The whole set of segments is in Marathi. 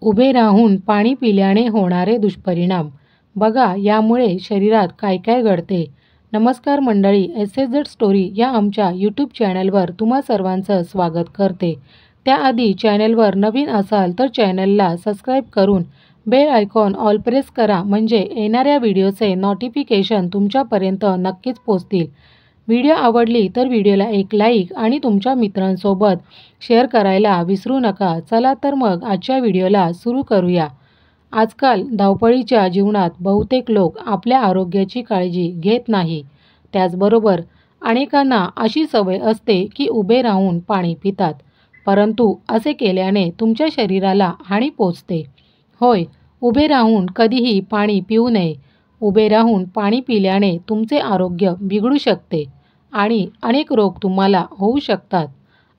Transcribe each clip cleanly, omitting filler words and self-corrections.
उभे राहून पाणी पिल्याने होणारे दुष्परिणाम. बघा यामुळे शरीरात काय काय घडते. नमस्कार मंडळी, SSZ स्टोरी या आमच्या यूट्यूब चॅनलवर तुम्हा सर्वांचं स्वागत करते. त्याआधी चॅनलवर नवीन असाल तर चॅनलला सबस्क्राईब करून बेल आयकॉन ऑल प्रेस करा, म्हणजे येणाऱ्या व्हिडिओचे नोटिफिकेशन तुमच्यापर्यंत नक्कीच पोहोचतील. व्हिडिओ आवडली तर व्हिडिओला एक लाईक आणि तुमच्या मित्रांसोबत शेअर करायला विसरू नका. चला तर मग आजच्या व्हिडिओला सुरू करूया. आजकाल धावपळीच्या जीवनात बहुतेक लोक आपल्या आरोग्याची काळजी घेत नाही. त्याचबरोबर अनेकांना अशी सवय असते की उभे राहून पाणी पितात, परंतु असे केल्याने तुमच्या शरीराला हानी पोचते. होय, उभे राहून कधीही पाणी पिऊ नये. उभे राहून पाणी पिल्याने तुमचे आरोग्य बिघडू शकते आणि अनेक रोग तुम्हाला होऊ शकतात.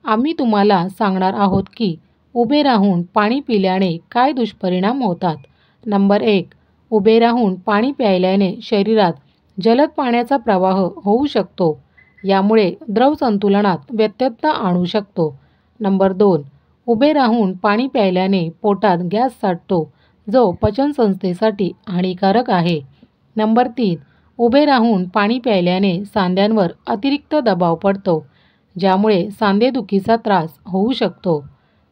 आम्ही तुम्हाला सांगणार आहोत की उभे राहून पाणी पिल्याने काय दुष्परिणाम होतात. नंबर 1. उभे राहून पाणी प्यायल्याने शरीरात जलद पाण्याचा प्रवाह होऊ शकतो. यामुळे द्रव संतुलनात व्यत्यय आणू शकतो. नंबर 2. उभे राहून पाणी प्यायल्याने पोटात गॅस साठतो, जो पचनसंस्थेसाठी हानिकारक आहे. नंबर 3. उभे राहून पाणी प्यायल्याने सांध्यांवर अतिरिक्त दबाव पडतो, ज्यामुळे सांधेदुखीचा त्रास होऊ शकतो.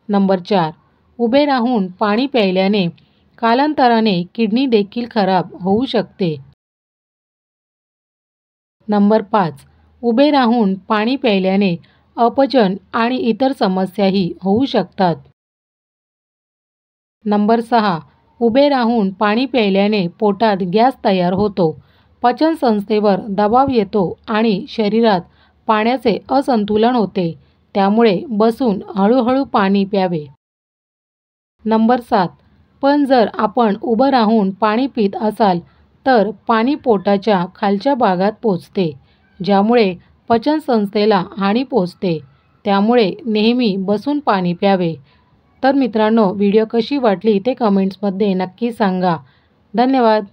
नंबर 4. उभे राहून पाणी प्यायल्याने कालांतराने किडनी देखील खराब होऊ शकते. नंबर 5. उभे राहून पाणी प्यायल्याने अपचन आणि इतर समस्याही होऊ शकतात. नंबर 6. उभे राहून पाणी प्यायल्याने पोटात गॅस तयार होतो, पचनसंस्थेवर दबाव येतो आणि शरीरात पाण्याचे असंतुलन होते. त्यामुळे बसून हळूहळू पाणी प्यावे. नंबर 7. पण जर आपण उभं राहून पाणी पित असाल तर पाणी पोटाच्या खालच्या भागात पोचते, ज्यामुळे पचनसंस्थेला हानी पोचते. त्यामुळे नेहमी बसून पाणी प्यावे. तर मित्रांनो, व्हिडिओ कशी वाटली ते कमेंट्समध्ये नक्की सांगा. धन्यवाद.